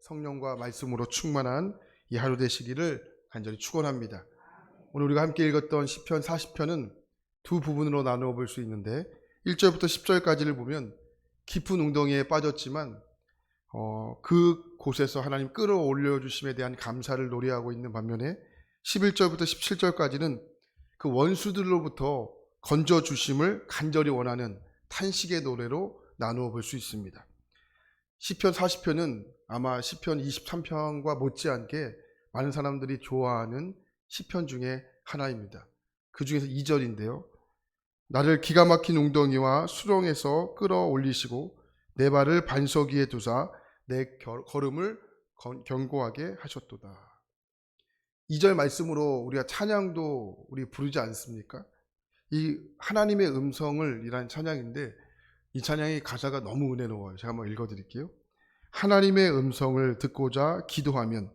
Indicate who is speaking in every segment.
Speaker 1: 성령과 말씀으로 충만한 이 하루 되시기를 간절히 축원합니다. 오늘 우리가 함께 읽었던 시편 40편은 두 부분으로 나누어 볼 수 있는데 1절부터 10절까지를 보면 깊은 웅덩이에 빠졌지만 그 곳에서 하나님 끌어올려 주심에 대한 감사를 노래하고 있는 반면에 11절부터 17절까지는 그 원수들로부터 건져 주심을 간절히 원하는 탄식의 노래로 나누어 볼 수 있습니다. 시편 40편은 아마 시편 23편과 못지않게 많은 사람들이 좋아하는 시편 중에 하나입니다. 그 중에서 2절인데요. 나를 기가 막힌 웅덩이와 수렁에서 끌어올리시고 내 발을 반석 위에 두사 내 걸음을 견고하게 하셨도다. 2절 말씀으로 우리가 찬양도 우리 부르지 않습니까? 이 하나님의 음성을 이란 찬양인데 이 찬양의 가사가 너무 은혜로워요. 제가 한번 읽어드릴게요. 하나님의 음성을 듣고자 기도하면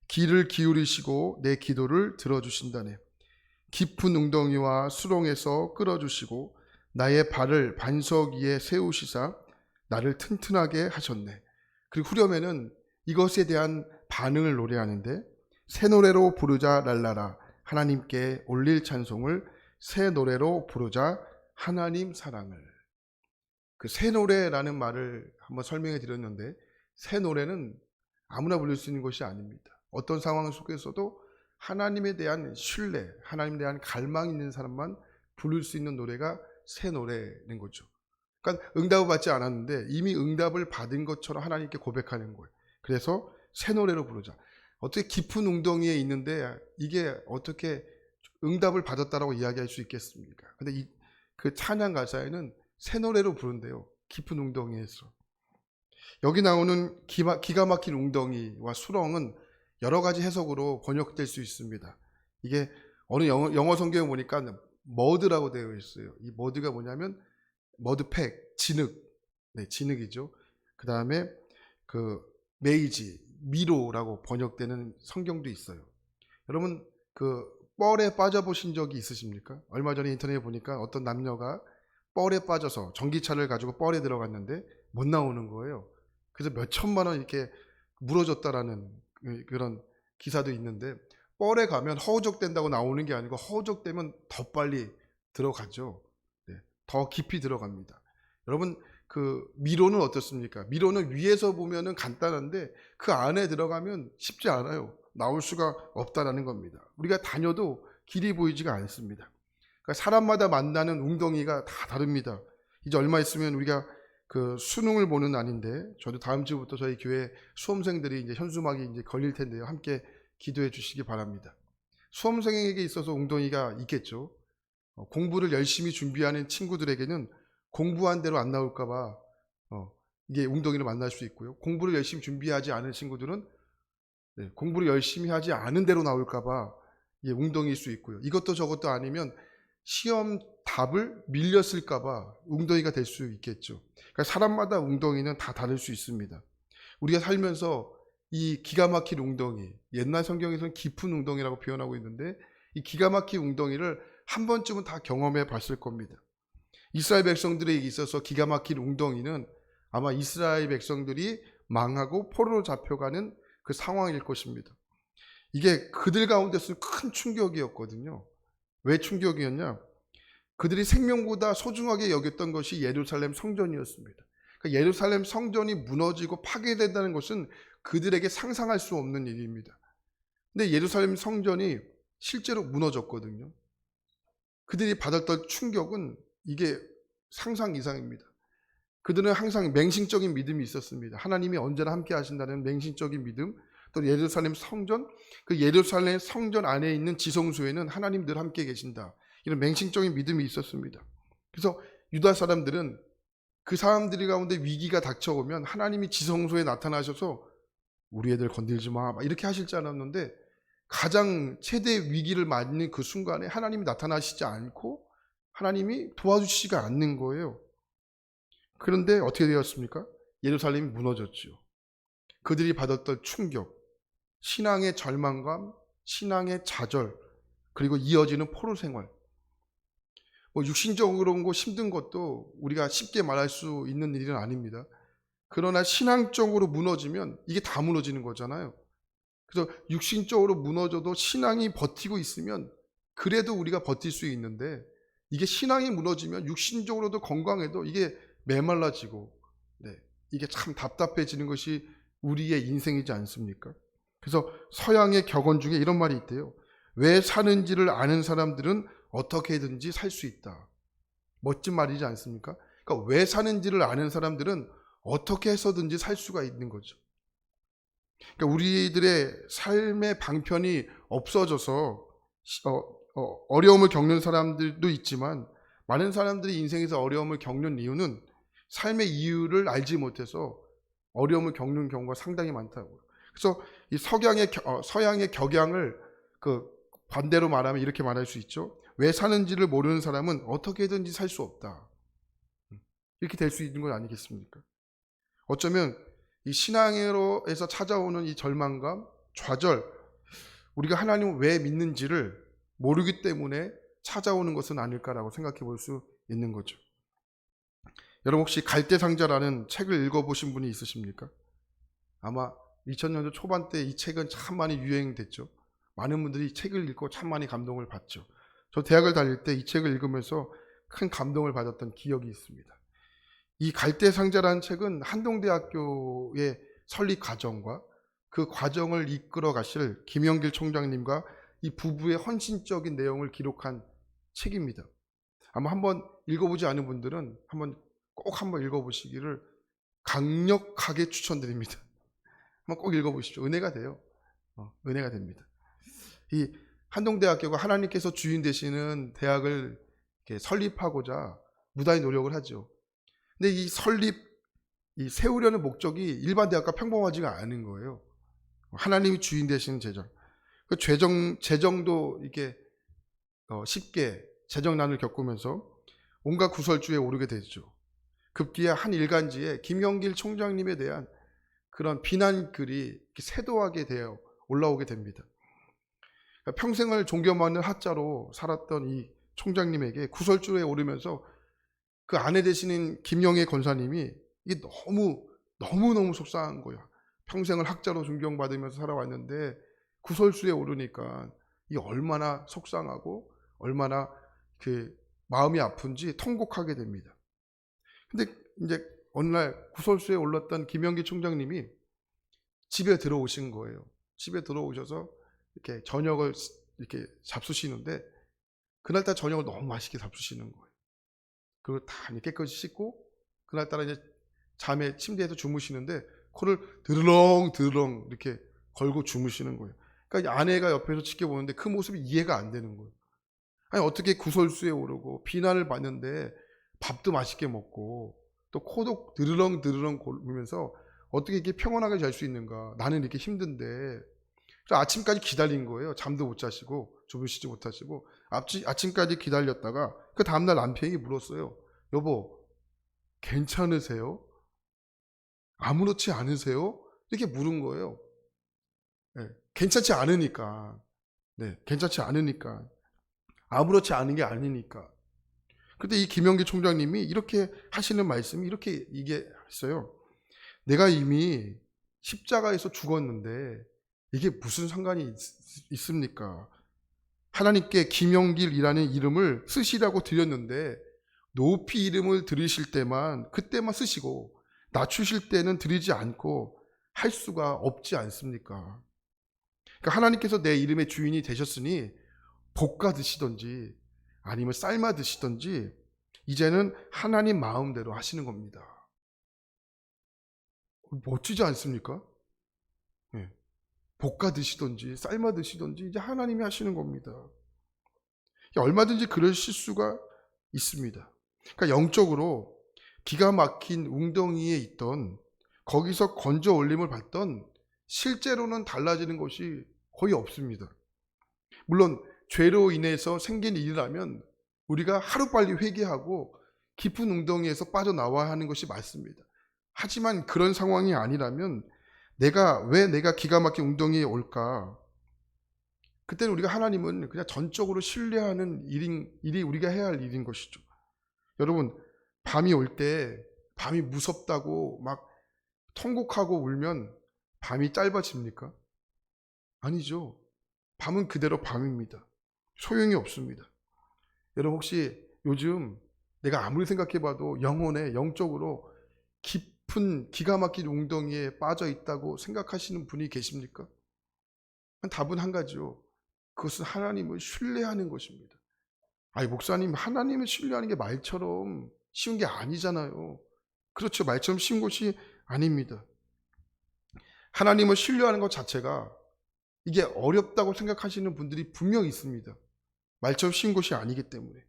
Speaker 1: 귀를 기울이시고 내 기도를 들어주신다네. 깊은 웅덩이와 수렁에서 끌어주시고 나의 발을 반석 위에 세우시사 나를 튼튼하게 하셨네. 그리고 후렴에는 이것에 대한 반응을 노래하는데 새 노래로 부르자 랄라라 하나님께 올릴 찬송을 새 노래로 부르자 하나님 사랑을. 그 새 노래라는 말을 한번 설명해 드렸는데 새 노래는 아무나 부를 수 있는 것이 아닙니다. 어떤 상황 속에서도 하나님에 대한 신뢰, 하나님에 대한 갈망이 있는 사람만 부를 수 있는 노래가 새 노래는 거죠. 그러니까 응답을 받지 않았는데 이미 응답을 받은 것처럼 하나님께 고백하는 거예요. 그래서 새 노래로 부르자. 어떻게 깊은 웅덩이에 있는데 이게 어떻게 응답을 받았다라고 이야기할 수 있겠습니까? 근데 그 찬양 가사에는 새 노래로 부른대요. 깊은 웅덩이에서. 여기 나오는 기가 막힌 웅덩이와 수렁은 여러 가지 해석으로 번역될 수 있습니다. 이게 어느 영어 성경에 보니까 머드라고 되어 있어요. 이 머드가 뭐냐면 머드팩, 진흙. 네, 진흙이죠. 그 다음에 그 메이지, 미로라고 번역되는 성경도 있어요. 여러분 그 뻘에 빠져보신 적이 있으십니까? 얼마 전에 인터넷에 보니까 어떤 남녀가 뻘에 빠져서 전기차를 가지고 뻘에 들어갔는데 못 나오는 거예요. 그래서 몇 천만 원 이렇게 물어줬다라는 그런 기사도 있는데 뻘에 가면 허우적된다고 나오는 게 아니고 허우적되면 더 빨리 들어가죠. 네, 더 깊이 들어갑니다. 여러분 그 미로는 어떻습니까? 미로는 위에서 보면은 간단한데 그 안에 들어가면 쉽지 않아요. 나올 수가 없다라는 겁니다. 우리가 다녀도 길이 보이지가 않습니다. 그러니까 사람마다 만나는 웅덩이가 다 다릅니다. 이제 얼마 있으면 우리가 그 수능을 보는 날인데 저도 다음 주부터 저희 교회 수험생들이 이제 현수막이 이제 걸릴 텐데요. 함께 기도해 주시기 바랍니다. 수험생에게 있어서 웅덩이가 있겠죠. 공부를 열심히 준비하는 친구들에게는 공부한 대로 안 나올까봐 이게 웅덩이를 만날 수 있고요. 공부를 열심히 준비하지 않은 친구들은 공부를 열심히 하지 않은 대로 나올까봐 이게 웅덩이일 수 있고요. 이것도 저것도 아니면 시험 답을 밀렸을까봐 웅덩이가 될 수 있겠죠. 그러니까 사람마다 웅덩이는 다 다를 수 있습니다. 우리가 살면서 이 기가 막힌 웅덩이, 옛날 성경에서는 깊은 웅덩이라고 표현하고 있는데 이 기가 막힌 웅덩이를 한 번쯤은 다 경험해 봤을 겁니다. 이스라엘 백성들에게 있어서 기가 막힌 웅덩이는 아마 이스라엘 백성들이 망하고 포로로 잡혀가는 그 상황일 것입니다. 이게 그들 가운데서는 큰 충격이었거든요. 왜 충격이었냐? 그들이 생명보다 소중하게 여겼던 것이 예루살렘 성전이었습니다. 그러니까 예루살렘 성전이 무너지고 파괴된다는 것은 그들에게 상상할 수 없는 일입니다. 근데 예루살렘 성전이 실제로 무너졌거든요. 그들이 받았던 충격은 이게 상상 이상입니다. 그들은 항상 맹신적인 믿음이 있었습니다. 하나님이 언제나 함께 하신다는 맹신적인 믿음, 또 예루살렘 성전, 그 예루살렘 성전 안에 있는 지성소에는 하나님 늘 함께 계신다. 이런 맹신적인 믿음이 있었습니다. 그래서 유다 사람들은 그 사람들 가운데 위기가 닥쳐오면 하나님이 지성소에 나타나셔서 우리 애들 건들지 마 이렇게 하실 줄 알았는데 가장 최대 위기를 맞는 그 순간에 하나님이 나타나시지 않고 하나님이 도와주시지가 않는 거예요. 그런데 어떻게 되었습니까? 예루살렘이 무너졌죠. 그들이 받았던 충격, 신앙의 절망감, 신앙의 좌절, 그리고 이어지는 포로 생활. 육신적으로 힘든 것도 우리가 쉽게 말할 수 있는 일은 아닙니다. 그러나 신앙적으로 무너지면 이게 다 무너지는 거잖아요. 그래서 육신적으로 무너져도 신앙이 버티고 있으면 그래도 우리가 버틸 수 있는데, 이게 신앙이 무너지면 육신적으로도 건강해도 이게 메말라지고, 네, 이게 참 답답해지는 것이 우리의 인생이지 않습니까? 그래서 서양의 격언 중에 이런 말이 있대요. 왜 사는지를 아는 사람들은 어떻게든지 살 수 있다. 멋진 말이지 않습니까? 그러니까 왜 사는지를 아는 사람들은 어떻게 해서든지 살 수가 있는 거죠. 그러니까 우리들의 삶의 방편이 없어져서 어려움을 겪는 사람들도 있지만, 많은 사람들이 인생에서 어려움을 겪는 이유는 삶의 이유를 알지 못해서 어려움을 겪는 경우가 상당히 많다고요. 그래서 이 서양의 격양을 반대로 말하면 이렇게 말할 수 있죠. 왜 사는지를 모르는 사람은 어떻게든지 살 수 없다. 이렇게 될 수 있는 건 아니겠습니까? 어쩌면 이 신앙으로에서 찾아오는 이 절망감, 좌절, 우리가 하나님을 왜 믿는지를 모르기 때문에 찾아오는 것은 아닐까라고 생각해 볼 수 있는 거죠. 여러분 혹시 갈대상자라는 책을 읽어보신 분이 있으십니까? 아마 2000년도 초반 때 이 책은 참 많이 유행됐죠. 많은 분들이 이 책을 읽고 참 많이 감동을 받죠. 저 대학을 다닐 때 이 책을 읽으면서 큰 감동을 받았던 기억이 있습니다. 이 갈대상자라는 책은 한동대학교의 설립 과정과 그 과정을 이끌어 가실 김영길 총장님과 이 부부의 헌신적인 내용을 기록한 책입니다. 아마 한번 읽어보지 않은 분들은 꼭 한번 읽어보시기를 강력하게 추천드립니다. 한번 꼭 읽어보십시오. 은혜가 돼요. 은혜가 됩니다. 이 한동대학교가 하나님께서 주인 되시는 대학을 이렇게 설립하고자 무단히 노력을 하죠. 근데 이 세우려는 목적이 일반 대학과 평범하지가 않은 거예요. 하나님이 주인 되시는 재정. 그 재정도 이렇게 쉽게 재정난을 겪으면서 온갖 구설주에 오르게 되죠. 급기야 한 일간지에 김영길 총장님에 대한 그런 비난글이 세도하게 되어 올라오게 됩니다. 평생을 존경받는 학자로 살았던 이 총장님에게 구설주에 오르면서 그 아내 되시는 김영애 권사님이 이게 너무너무 속상한 거야. 평생을 학자로 존경받으면서 살아왔는데 구설수에 오르니까 이게 얼마나 속상하고 얼마나 그 마음이 아픈지 통곡하게 됩니다. 근데 이제 어느 날 구설수에 올랐던 김영기 총장님이 집에 들어오신 거예요. 집에 들어오셔서 이렇게 저녁을 이렇게 잡수시는데 그날따라 저녁을 너무 맛있게 잡수시는 거예요. 그리고 다 깨끗이 씻고 그날따라 이제 잠에 침대에서 주무시는데 코를 드르렁 이렇게 걸고 주무시는 거예요. 그러니까 아내가 옆에서 지켜보는데 그 모습이 이해가 안 되는 거예요. 아니 어떻게 구설수에 오르고 비난을 받는데 밥도 맛있게 먹고 또 코도 드르렁 골면서 어떻게 이렇게 평온하게 잘 수 있는가. 나는 이렇게 힘든데. 그래서 아침까지 기다린 거예요. 잠도 못 자시고 주무시지 못하시고 아침까지 기다렸다가 그 다음날 남편이 물었어요. 여보 괜찮으세요? 아무렇지 않으세요? 이렇게 물은 거예요. 네, 괜찮지 않으니까. 네, 괜찮지 않으니까. 아무렇지 않은 게 아니니까. 근데 이 김영기 총장님이 이렇게 하시는 말씀이 이렇게 얘기했어요. 내가 이미 십자가에서 죽었는데 이게 무슨 상관이 있습니까? 하나님께 김영길이라는 이름을 쓰시라고 드렸는데 높이 이름을 들으실 때만 그때만 쓰시고 낮추실 때는 드리지 않고 할 수가 없지 않습니까? 그러니까 하나님께서 내 이름의 주인이 되셨으니 볶아 드시던지 아니면 삶아 드시던지 이제는 하나님 마음대로 하시는 겁니다. 멋지지 않습니까? 네. 볶아 드시던지 삶아 드시던지 이제 하나님이 하시는 겁니다. 얼마든지 그러실 수가 있습니다. 그러니까 영적으로 기가 막힌 웅덩이에 있던 거기서 건져 올림을 받던 실제로는 달라지는 것이 거의 없습니다. 물론 죄로 인해서 생긴 일이라면 우리가 하루빨리 회개하고 깊은 웅덩이에서 빠져나와야 하는 것이 맞습니다. 하지만 그런 상황이 아니라면 왜 내가 기가 막힌 웅덩이에 올까? 그때는 우리가 하나님은 그냥 전적으로 신뢰하는 일이 우리가 해야 할 일인 것이죠. 여러분 밤이 올 때 밤이 무섭다고 막 통곡하고 울면 밤이 짧아집니까? 아니죠. 밤은 그대로 밤입니다. 소용이 없습니다. 여러분 혹시 요즘 내가 아무리 생각해봐도 영혼에 영적으로 깊은 기가 막힌 웅덩이에 빠져 있다고 생각하시는 분이 계십니까? 답은 한 가지요. 그것은 하나님을 신뢰하는 것입니다. 아니 목사님, 하나님을 신뢰하는 게 말처럼 쉬운 게 아니잖아요. 그렇죠. 말처럼 쉬운 것이 아닙니다. 하나님을 신뢰하는 것 자체가 이게 어렵다고 생각하시는 분들이 분명히 있습니다. 말처럼 쉬운 것이 아니기 때문에.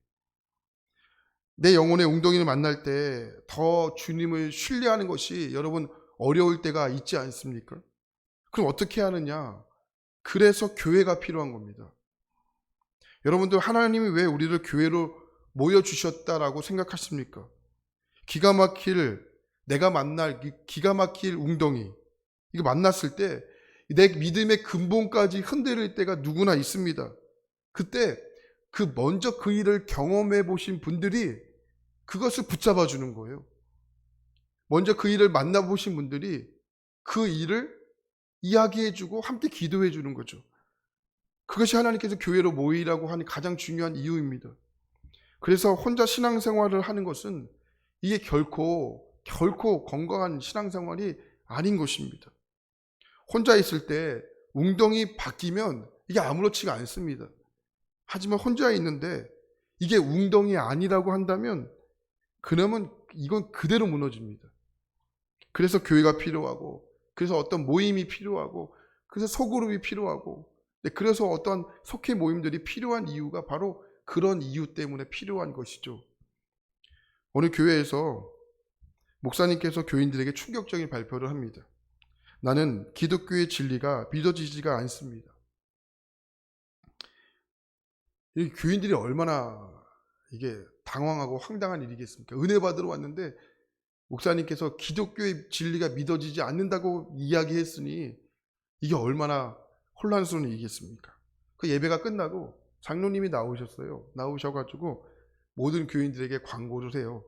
Speaker 1: 내 영혼의 웅덩이를 만날 때 더 주님을 신뢰하는 것이 여러분 어려울 때가 있지 않습니까? 그럼 어떻게 하느냐? 그래서 교회가 필요한 겁니다. 여러분들 하나님이 왜 우리를 교회로 모여주셨다라고 생각하십니까? 기가 막힐, 내가 만날 기가 막힐 웅덩이, 이거 만났을 때 내 믿음의 근본까지 흔들릴 때가 누구나 있습니다. 그때 먼저 그 일을 경험해 보신 분들이 그것을 붙잡아 주는 거예요. 먼저 그 일을 만나보신 분들이 그 일을 이야기해 주고 함께 기도해 주는 거죠. 그것이 하나님께서 교회로 모이라고 하는 가장 중요한 이유입니다. 그래서 혼자 신앙생활을 하는 것은 이게 결코 건강한 신앙생활이 아닌 것입니다. 혼자 있을 때 웅덩이 바뀌면 이게 아무렇지가 않습니다. 하지만 혼자 있는데 이게 웅덩이 아니라고 한다면 그러면 이건 그대로 무너집니다. 그래서 교회가 필요하고, 그래서 어떤 모임이 필요하고, 그래서 소그룹이 필요하고, 그래서 어떤 속회 모임들이 필요한 이유가 바로 그런 이유 때문에 필요한 것이죠. 어느 교회에서 목사님께서 교인들에게 충격적인 발표를 합니다. 나는 기독교의 진리가 믿어지지가 않습니다. 이 교인들이 얼마나 이게 당황하고 황당한 일이겠습니까? 은혜 받으러 왔는데 목사님께서 기독교의 진리가 믿어지지 않는다고 이야기했으니 이게 얼마나 혼란스러운 일이겠습니까? 그 예배가 끝나고 장로님이 나오셨어요. 나오셔가지고 모든 교인들에게 광고를 해요.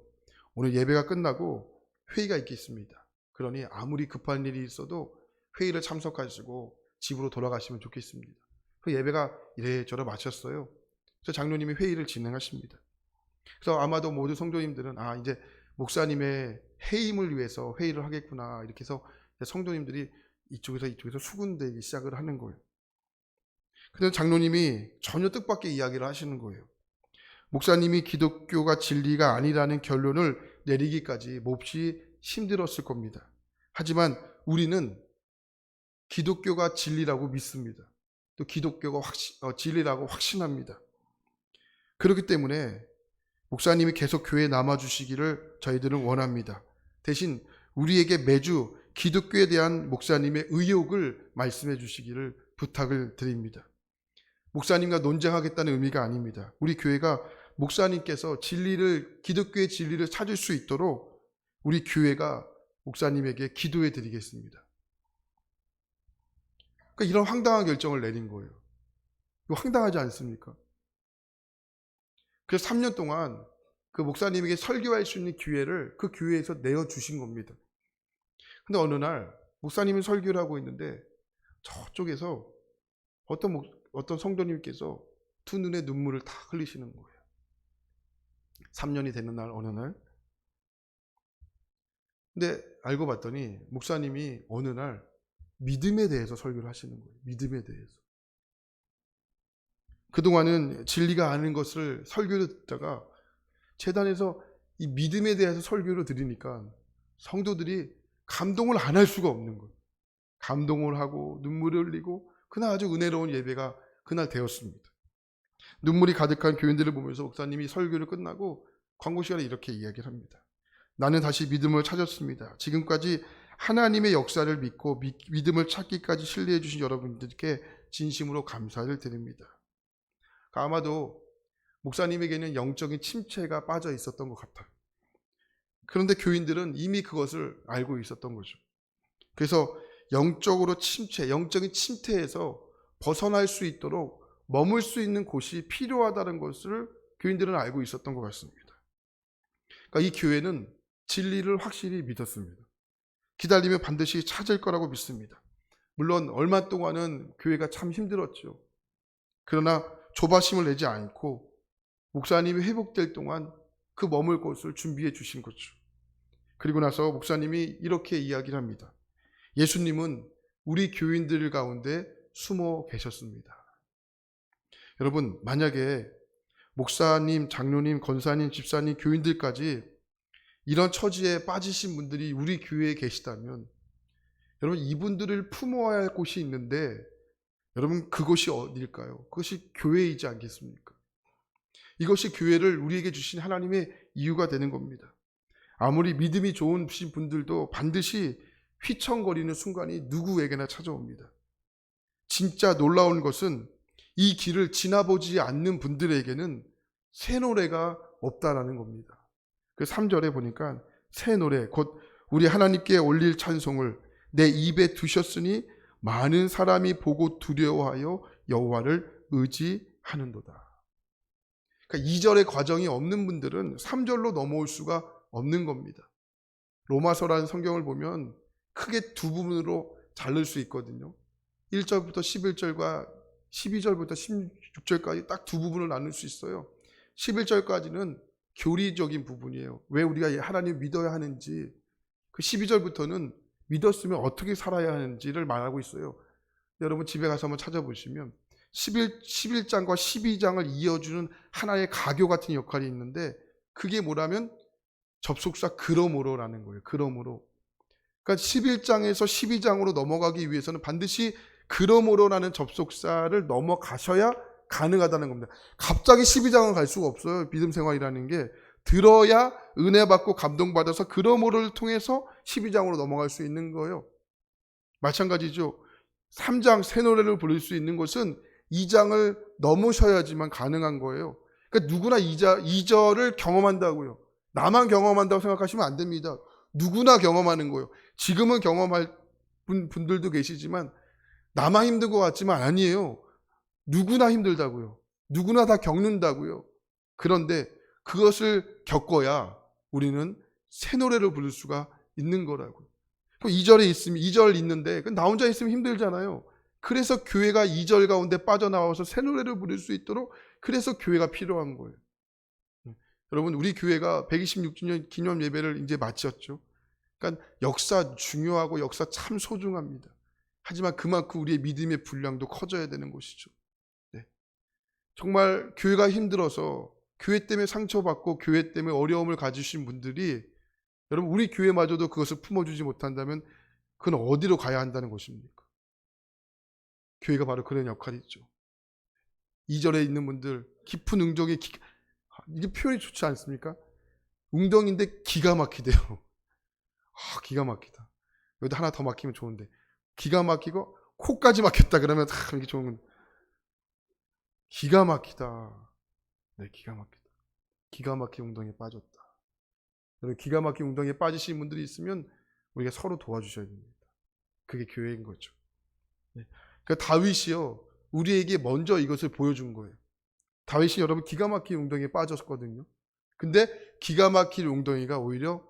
Speaker 1: 오늘 예배가 끝나고 회의가 있겠습니다. 그러니 아무리 급한 일이 있어도 회의를 참석하시고 집으로 돌아가시면 좋겠습니다. 그 예배가 이래저래 마쳤어요. 그래서 장로님이 회의를 진행하십니다. 그래서 아마도 모든 성도님들은 이제 목사님의 해임을 위해서 회의를 하겠구나 이렇게 해서 성도님들이 이쪽에서 수군대기 시작을 하는 거예요. 그런데 장로님이 전혀 뜻밖의 이야기를 하시는 거예요. 목사님이 기독교가 진리가 아니라는 결론을 내리기까지 몹시 힘들었을 겁니다. 하지만 우리는 기독교가 진리라고 믿습니다. 또 기독교가 진리라고 확신합니다. 그렇기 때문에 목사님이 계속 교회에 남아주시기를 저희들은 원합니다. 대신 우리에게 매주 기독교에 대한 목사님의 의욕을 말씀해 주시기를 부탁을 드립니다. 목사님과 논쟁하겠다는 의미가 아닙니다. 우리 교회가 목사님께서 기독교의 진리를 찾을 수 있도록 우리 교회가 목사님에게 기도해 드리겠습니다. 그러니까 이런 황당한 결정을 내린 거예요. 이거 황당하지 않습니까? 그래서 3년 동안 그 목사님에게 설교할 수 있는 기회를 그 교회에서 내어주신 겁니다. 근데 어느 날 목사님이 설교를 하고 있는데 저쪽에서 어떤 성도님께서 두 눈에 눈물을 다 흘리시는 거예요. 3년이 되는 날 어느 날. 근데 알고 봤더니 목사님이 어느 날 믿음에 대해서 설교를 하시는 거예요. 믿음에 대해서. 그동안은 진리가 아닌 것을 설교를 듣다가 재단에서 이 믿음에 대해서 설교를 드리니까 성도들이 감동을 안 할 수가 없는 거예요. 감동을 하고 눈물을 흘리고 그날 아주 은혜로운 예배가 그날 되었습니다. 눈물이 가득한 교인들을 보면서 목사님이 설교를 끝나고 광고 시간에 이렇게 이야기를 합니다. 나는 다시 믿음을 찾았습니다. 지금까지 하나님의 역사를 믿고 믿음을 찾기까지 신뢰해 주신 여러분들께 진심으로 감사를 드립니다. 아마도 목사님에게는 영적인 침체가 빠져 있었던 것 같아요. 그런데 교인들은 이미 그것을 알고 있었던 거죠. 그래서 영적인 침체에서 벗어날 수 있도록 머물 수 있는 곳이 필요하다는 것을 교인들은 알고 있었던 것 같습니다. 그러니까 이 교회는 진리를 확실히 믿었습니다. 기다리면 반드시 찾을 거라고 믿습니다. 물론 얼마 동안은 교회가 참 힘들었죠. 그러나 조바심을 내지 않고 목사님이 회복될 동안 그 머물 곳을 준비해 주신 거죠. 그리고 나서 목사님이 이렇게 이야기를 합니다. 예수님은 우리 교인들 가운데 숨어 계셨습니다. 여러분, 만약에 목사님, 장로님, 권사님, 집사님, 교인들까지 이런 처지에 빠지신 분들이 우리 교회에 계시다면 여러분, 이분들을 품어야 할 곳이 있는데 여러분, 그곳이 어디일까요? 그것이 교회이지 않겠습니까? 이것이 교회를 우리에게 주신 하나님의 이유가 되는 겁니다. 아무리 믿음이 좋으신 분들도 반드시 휘청거리는 순간이 누구에게나 찾아옵니다. 진짜 놀라운 것은 이 길을 지나보지 않는 분들에게는 새 노래가 없다라는 겁니다. 그 3절에 보니까 새 노래, 곧 우리 하나님께 올릴 찬송을 내 입에 두셨으니 많은 사람이 보고 두려워하여 여호와를 의지하는도다. 그러니까 2절의 과정이 없는 분들은 3절로 넘어올 수가 없는 겁니다. 로마서라는 성경을 보면 크게 두 부분으로 자를 수 있거든요. 1절부터 11절과 12절부터 16절까지 딱 두 부분을 나눌 수 있어요. 11절까지는 교리적인 부분이에요. 왜 우리가 하나님을 믿어야 하는지, 그 12절부터는 믿었으면 어떻게 살아야 하는지를 말하고 있어요. 여러분 집에 가서 한번 찾아보시면 11장과 12장을 이어주는 하나의 가교 같은 역할이 있는데 그게 뭐라면 접속사 그러므로라는 거예요. 그러므로. 그러니까 11장에서 12장으로 넘어가기 위해서는 반드시 그러므로라는 접속사를 넘어가셔야 가능하다는 겁니다. 갑자기 12장을 갈 수가 없어요. 믿음 생활이라는 게 들어야 은혜 받고 감동받아서 그러므로를 통해서 12장으로 넘어갈 수 있는 거예요. 마찬가지죠. 3장 새 노래를 부를 수 있는 것은 2장을 넘으셔야지만 가능한 거예요. 그러니까 누구나 2절을 경험한다고요. 나만 경험한다고 생각하시면 안 됩니다. 누구나 경험하는 거예요. 지금은 경험할 분들도 계시지만 나만 힘든 것 같지만 아니에요. 누구나 힘들다고요. 누구나 다 겪는다고요. 그런데 그것을 겪어야 우리는 새 노래를 부를 수가 있는 거라고요. 2절에 있으면 2절 있는데 나 혼자 있으면 힘들잖아요. 그래서 교회가 2절 가운데 빠져나와서 새 노래를 부를 수 있도록 그래서 교회가 필요한 거예요. 여러분 우리 교회가 126주년 기념 예배를 이제 마쳤죠. 그러니까 역사 중요하고 역사 참 소중합니다. 하지만 그만큼 우리의 믿음의 분량도 커져야 되는 것이죠. 네. 정말 교회가 힘들어서 교회 때문에 상처받고 교회 때문에 어려움을 가지신 분들이 여러분 우리 교회마저도 그것을 품어주지 못한다면 그건 어디로 가야 한다는 것입니까? 교회가 바로 그런 역할이 있죠. 2절에 있는 분들 깊은 응적이 이게 표현이 좋지 않습니까? 웅덩인데 기가 막히대요. 기가 막히다. 여기도 하나 더 막히면 좋은데 기가 막히고 코까지 막혔다 그러면 이게 좋은 건데 기가 막히다. 네, 기가 막히다. 기가 막힌 웅덩이에 빠졌다. 여러분 기가 막힌 웅덩이에 빠지신 분들이 있으면 우리가 서로 도와주셔야 됩니다. 그게 교회인 거죠. 네. 그러니까 다윗이요 우리에게 먼저 이것을 보여준 거예요. 다윗이 여러분 기가 막힌 웅덩이에 빠졌거든요. 근데 기가 막힌 웅덩이가 오히려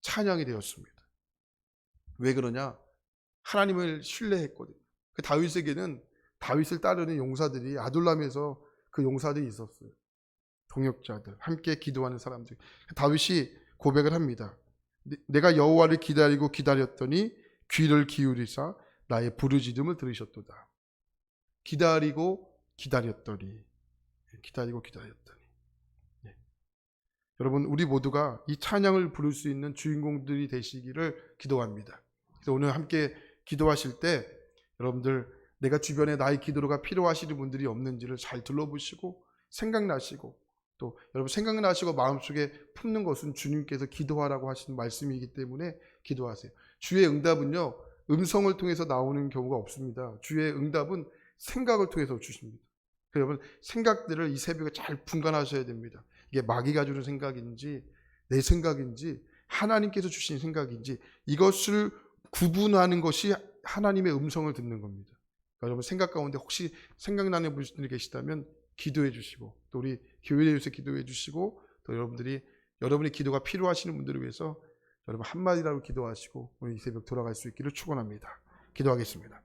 Speaker 1: 찬양이 되었습니다. 왜 그러냐? 하나님을 신뢰했거든요. 그 다윗에게는 다윗을 따르는 용사들이 아둘람에서 그 용사들이 있었어요. 동역자들, 함께 기도하는 사람들. 다윗이 고백을 합니다. 내가 여호와를 기다리고 기다렸더니 귀를 기울이사 나의 부르짖음을 들으셨도다. 기다리고 기다렸더니 네. 여러분 우리 모두가 이 찬양을 부를 수 있는 주인공들이 되시기를 기도합니다. 그래서 오늘 함께 기도하실 때 여러분들 내가 주변에 나의 기도가 필요하시는 분들이 없는지를 잘 둘러보시고 생각나시고 또 여러분 생각나시고 마음속에 품는 것은 주님께서 기도하라고 하시는 말씀이기 때문에 기도하세요. 주의 응답은요 음성을 통해서 나오는 경우가 없습니다. 주의 응답은 생각을 통해서 주십니다. 여러분 생각들을 이 새벽에 잘 분간하셔야 됩니다. 이게 마귀가 주는 생각인지 내 생각인지 하나님께서 주신 생각인지 이것을 구분하는 것이 하나님의 음성을 듣는 겁니다. 여러분 생각 가운데 혹시 생각나는 분들이 계시다면 기도해 주시고 또 우리 교회에 대해서 기도해 주시고 또 여러분이 기도가 필요하시는 분들을 위해서 여러분 한마디라도 기도하시고 오늘 이 새벽 돌아갈 수 있기를 축원합니다. 기도하겠습니다.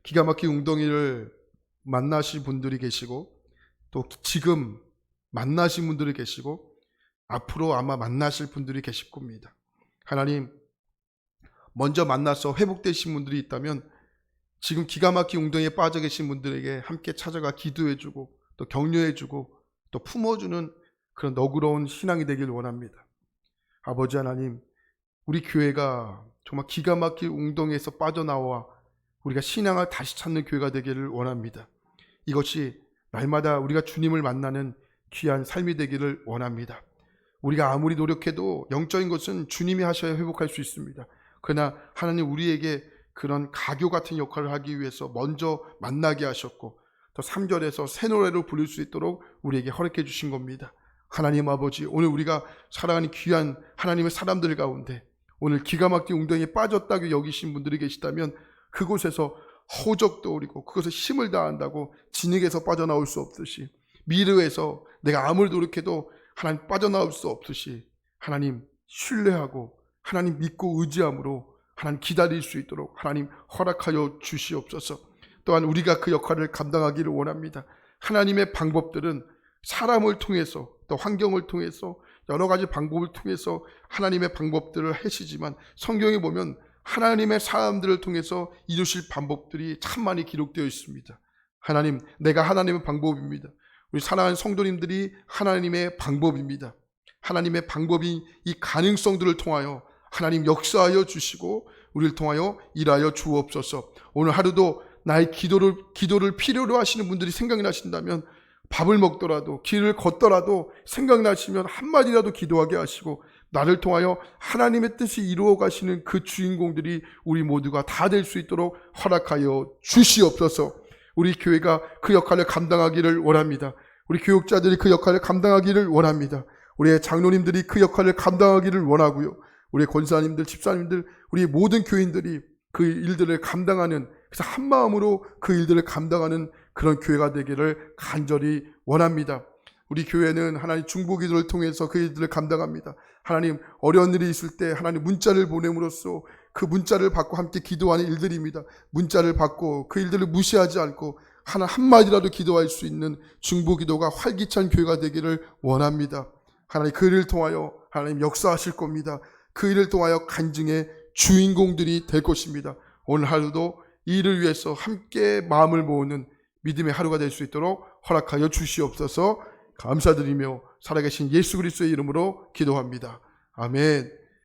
Speaker 1: 기가 막힌 웅덩이를 만나실 분들이 계시고 또 지금 만나신 분들이 계시고 앞으로 아마 만나실 분들이 계실 겁니다. 하나님, 먼저 만나서 회복되신 분들이 있다면 지금 기가 막힌 웅덩이에 빠져 계신 분들에게 함께 찾아가 기도해주고 또 격려해주고 또 품어주는 그런 너그러운 신앙이 되길 원합니다. 아버지 하나님, 우리 교회가 정말 기가 막힌 웅덩이에서 빠져나와 우리가 신앙을 다시 찾는 교회가 되기를 원합니다. 이것이 날마다 우리가 주님을 만나는 귀한 삶이 되기를 원합니다. 우리가 아무리 노력해도 영적인 것은 주님이 하셔야 회복할 수 있습니다. 그러나 하나님 우리에게 그런 가교 같은 역할을 하기 위해서 먼저 만나게 하셨고 또 3절에서 새 노래로 부를 수 있도록 우리에게 허락해 주신 겁니다. 하나님 아버지, 오늘 우리가 사랑하는 귀한 하나님의 사람들 가운데 오늘 기가 막힌 웅덩이에 빠졌다고 여기신 분들이 계시다면 그곳에서 호적도 오리고 그것에 힘을 다한다고 진흙에서 빠져나올 수 없듯이 미르에서 내가 아무리 노력해도 하나님 빠져나올 수 없듯이 하나님 신뢰하고 하나님 믿고 의지함으로 하나님 기다릴 수 있도록 하나님 허락하여 주시옵소서. 또한 우리가 그 역할을 감당하기를 원합니다. 하나님의 방법들은 사람을 통해서 또 환경을 통해서 여러 가지 방법을 통해서 하나님의 방법들을 하시지만 성경에 보면 하나님의 사람들을 통해서 이루실 방법들이 참 많이 기록되어 있습니다. 하나님, 내가 하나님의 방법입니다. 우리 사랑하는 성도님들이 하나님의 방법입니다. 하나님의 방법이 이 가능성들을 통하여 하나님 역사하여 주시고 우리를 통하여 일하여 주옵소서. 오늘 하루도 나의 기도를 필요로 하시는 분들이 생각이 나신다면 밥을 먹더라도 길을 걷더라도 생각나시면 한마디라도 기도하게 하시고 나를 통하여 하나님의 뜻이 이루어 가시는 그 주인공들이 우리 모두가 다 될 수 있도록 허락하여 주시옵소서. 우리 교회가 그 역할을 감당하기를 원합니다. 우리 교육자들이 그 역할을 감당하기를 원합니다. 우리의 장로님들이 그 역할을 감당하기를 원하고요. 우리 권사님들, 집사님들, 우리 모든 교인들이 그 일들을 감당하는, 그래서 한 마음으로 그 일들을 감당하는 그런 교회가 되기를 간절히 원합니다. 우리 교회는 하나님 중보기도를 통해서 그 일들을 감당합니다. 하나님 어려운 일이 있을 때 하나님 문자를 보냄으로써 그 문자를 받고 함께 기도하는 일들입니다. 문자를 받고 그 일들을 무시하지 않고 하나 한마디라도 기도할 수 있는 중보기도가 활기찬 교회가 되기를 원합니다. 하나님 그 일을 통하여 하나님 역사하실 겁니다. 그 일을 통하여 간증의 주인공들이 될 것입니다. 오늘 하루도 이 일을 위해서 함께 마음을 모으는 믿음의 하루가 될 수 있도록 허락하여 주시옵소서. 감사드리며 살아계신 예수 그리스도의 이름으로 기도합니다. 아멘.